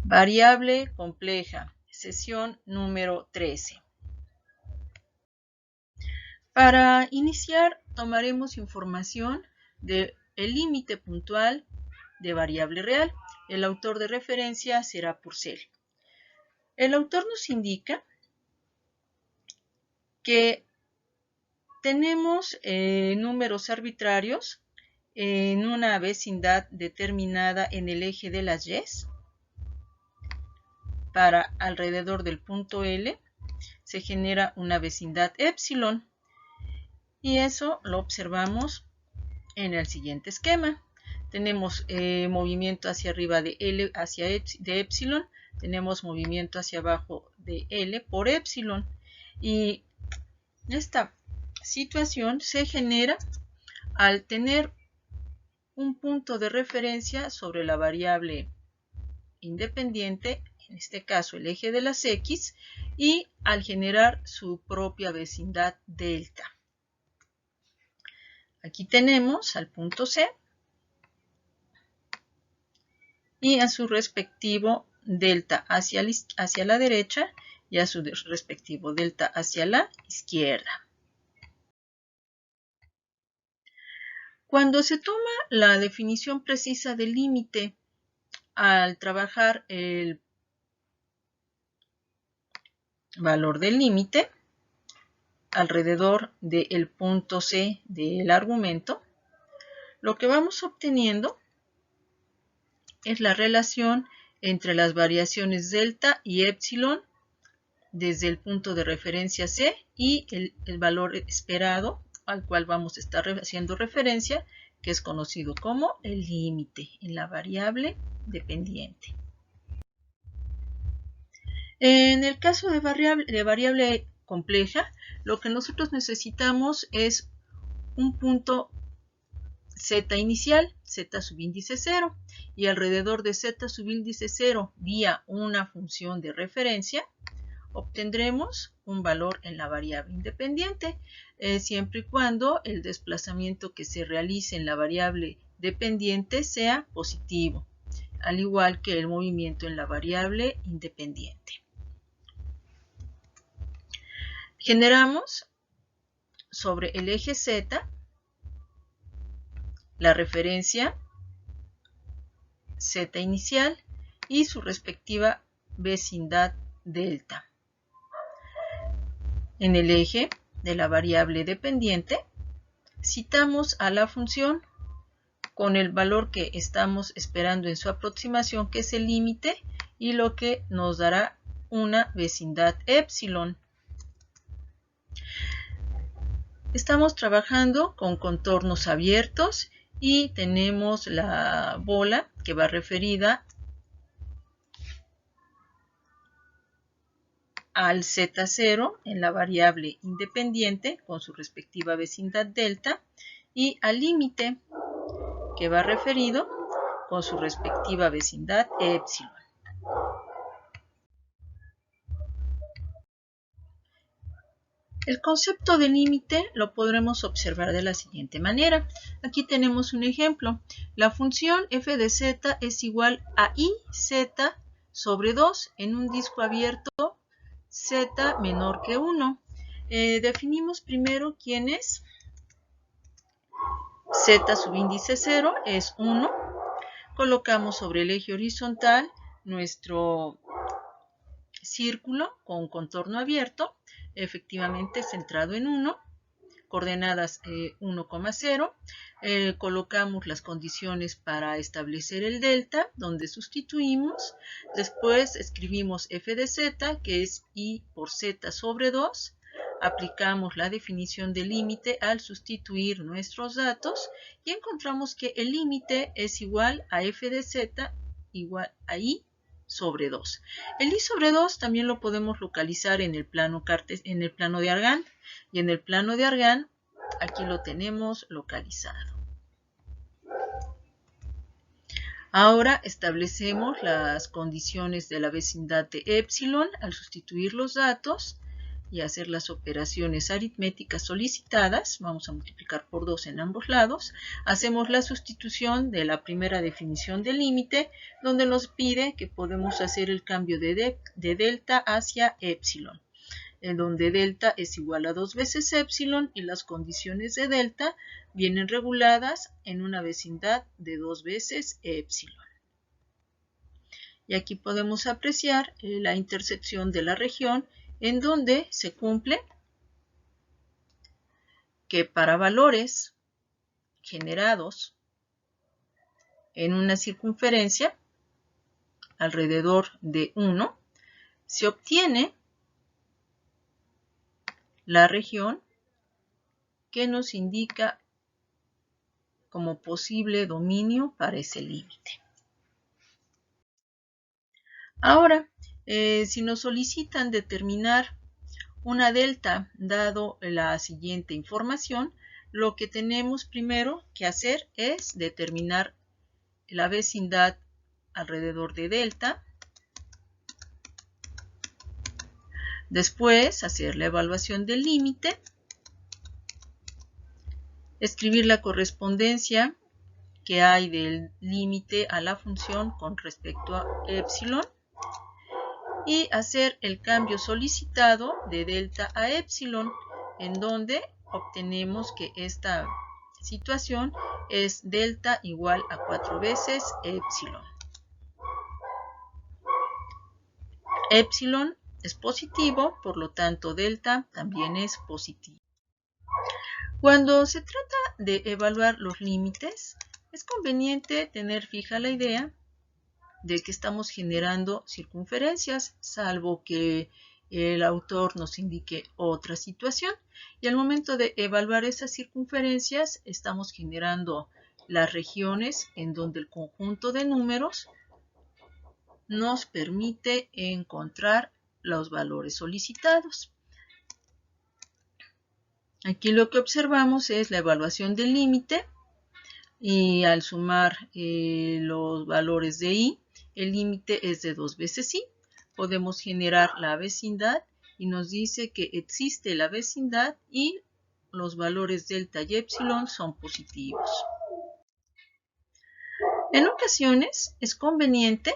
Variable compleja, sesión número 13. Para iniciar, tomaremos información del límite puntual de variable real. El autor de referencia será Purcell. El autor nos indica que tenemos números arbitrarios en una vecindad determinada en el eje de las Y's. Para alrededor del punto L se genera una vecindad epsilon y eso lo observamos en el siguiente esquema. Tenemos movimiento hacia arriba de L de epsilon, tenemos movimiento hacia abajo de L por epsilon y esta situación se genera al tener un punto de referencia sobre la variable independiente, en este caso el eje de las X, y al generar su propia vecindad delta. Aquí tenemos al punto C y a su respectivo delta hacia la derecha y a su respectivo delta hacia la izquierda. Cuando se toma la definición precisa del límite al trabajar el valor del límite alrededor del punto C del argumento, lo que vamos obteniendo es la relación entre las variaciones delta y epsilon desde el punto de referencia C y el valor esperado al cual vamos a estar haciendo referencia, que es conocido como el límite en la variable dependiente. En el caso de variable compleja, lo que nosotros necesitamos es un punto z inicial, z subíndice 0, y alrededor de z subíndice 0 vía una función de referencia, obtendremos un valor en la variable independiente, siempre y cuando el desplazamiento que se realice en la variable dependiente sea positivo, al igual que el movimiento en la variable independiente. Generamos sobre el eje Z la referencia Z inicial y su respectiva vecindad delta. En el eje de la variable dependiente, citamos a la función con el valor que estamos esperando en su aproximación, que es el límite, y lo que nos dará una vecindad epsilon. Estamos trabajando con contornos abiertos y tenemos la bola que va referida al Z0 en la variable independiente con su respectiva vecindad delta y al límite que va referido con su respectiva vecindad epsilon. El concepto de límite lo podremos observar de la siguiente manera. Aquí tenemos un ejemplo. La función f de z es igual a iz sobre 2 en un disco abierto z menor que 1. Definimos primero quién es. Z subíndice 0 es 1. Colocamos sobre el eje horizontal nuestro círculo con contorno abierto, efectivamente centrado en 1, coordenadas 1,0. Colocamos las condiciones para establecer el delta, donde sustituimos. Después escribimos f de z, que es i por z sobre 2. Aplicamos la definición de límite al sustituir nuestros datos y encontramos que el límite es igual a f de z igual a i sobre 2. El i sobre 2 también lo podemos localizar en el plano de Argand, y en el plano de Argand aquí lo tenemos localizado. Ahora establecemos las condiciones de la vecindad de epsilon al sustituir los datos y hacer las operaciones aritméticas solicitadas. Vamos a multiplicar por 2 en ambos lados. Hacemos la sustitución de la primera definición del límite, donde nos pide que podemos hacer el cambio de delta hacia epsilon, en donde delta es igual a 2 veces epsilon y las condiciones de delta vienen reguladas en una vecindad de 2 veces epsilon. Y aquí podemos apreciar la intersección de la región en donde se cumple que para valores generados en una circunferencia alrededor de 1, se obtiene la región que nos indica como posible dominio para ese límite. Ahora, si nos solicitan determinar una delta dado la siguiente información, lo que tenemos primero que hacer es determinar la vecindad alrededor de delta. Después, hacer la evaluación del límite. Escribir la correspondencia que hay del límite a la función con respecto a epsilon. Y hacer el cambio solicitado de delta a epsilon, en donde obtenemos que esta situación es delta igual a 4 veces epsilon. Epsilon es positivo, por lo tanto delta también es positivo. Cuando se trata de evaluar los límites, es conveniente tener fija la idea de que estamos generando circunferencias, salvo que el autor nos indique otra situación. Y al momento de evaluar esas circunferencias, estamos generando las regiones en donde el conjunto de números nos permite encontrar los valores solicitados. Aquí lo que observamos es la evaluación del límite y al sumar los valores de y, el límite es de 2 veces y. Podemos generar la vecindad y nos dice que existe la vecindad y los valores delta y epsilon son positivos. En ocasiones es conveniente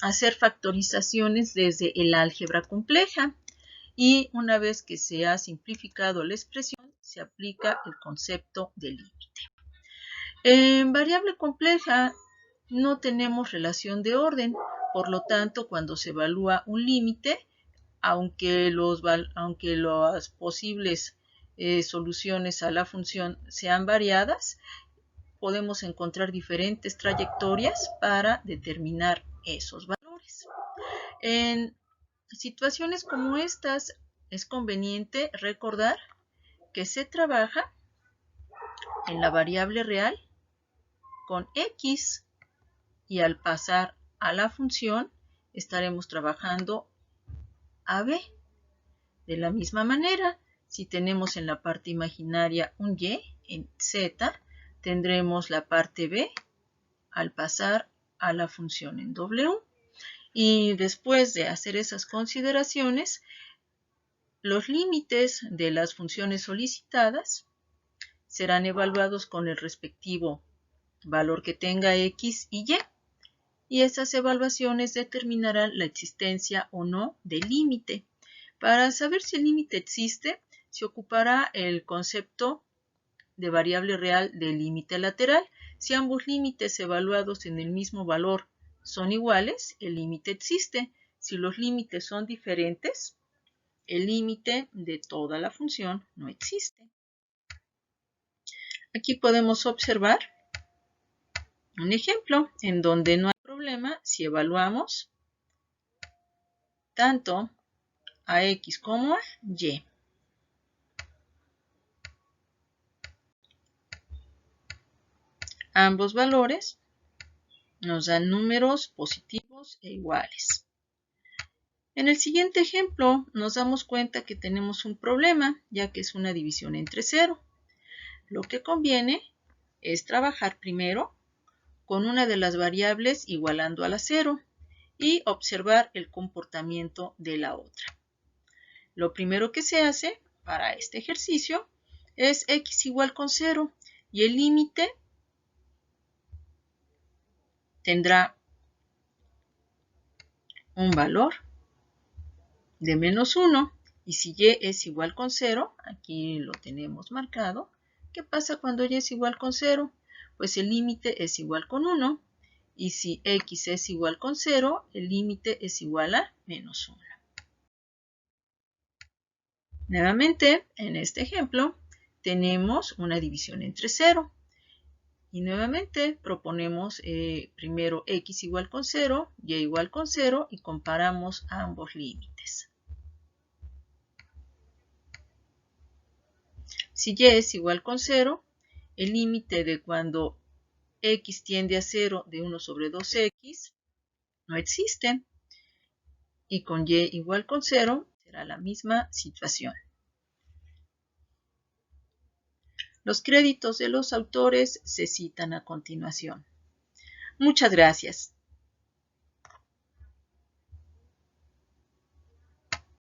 hacer factorizaciones desde el álgebra compleja y una vez que se ha simplificado la expresión se aplica el concepto de límite. En variable compleja no tenemos relación de orden, por lo tanto, cuando se evalúa un límite, aunque las posibles soluciones a la función sean variadas, podemos encontrar diferentes trayectorias para determinar esos valores. En situaciones como estas, es conveniente recordar que se trabaja en la variable real con x y al pasar a la función estaremos trabajando a b. De la misma manera, si tenemos en la parte imaginaria un y en z, tendremos la parte b al pasar a la función en w. Y después de hacer esas consideraciones, los límites de las funciones solicitadas serán evaluados con el respectivo valor que tenga x y y esas evaluaciones determinarán la existencia o no del límite. Para saber si el límite existe, se ocupará el concepto de variable real del límite lateral. Si ambos límites evaluados en el mismo valor son iguales, el límite existe. Si los límites son diferentes, el límite de toda la función no existe. Aquí podemos observar un ejemplo en donde no hay problema si evaluamos tanto a x como a y. Ambos valores nos dan números positivos e iguales. En el siguiente ejemplo nos damos cuenta que tenemos un problema, ya que es una división entre 0. Lo que conviene es trabajar primero con una de las variables igualando a la 0 y observar el comportamiento de la otra. Lo primero que se hace para este ejercicio es x igual con 0 y el límite tendrá un valor de menos 1. Y si y es igual con 0, aquí lo tenemos marcado, ¿qué pasa cuando y es igual con 0? Pues el límite es igual con 1. Y si x es igual con 0, el límite es igual a menos 1. Nuevamente, en este ejemplo, tenemos una división entre 0. Y nuevamente proponemos primero x igual con 0, y igual con 0 y comparamos ambos límites. Si y es igual con 0, el límite de cuando x tiende a 0 de 1 sobre 2x no existe. Y con y igual con 0 será la misma situación. Los créditos de los autores se citan a continuación. Muchas gracias.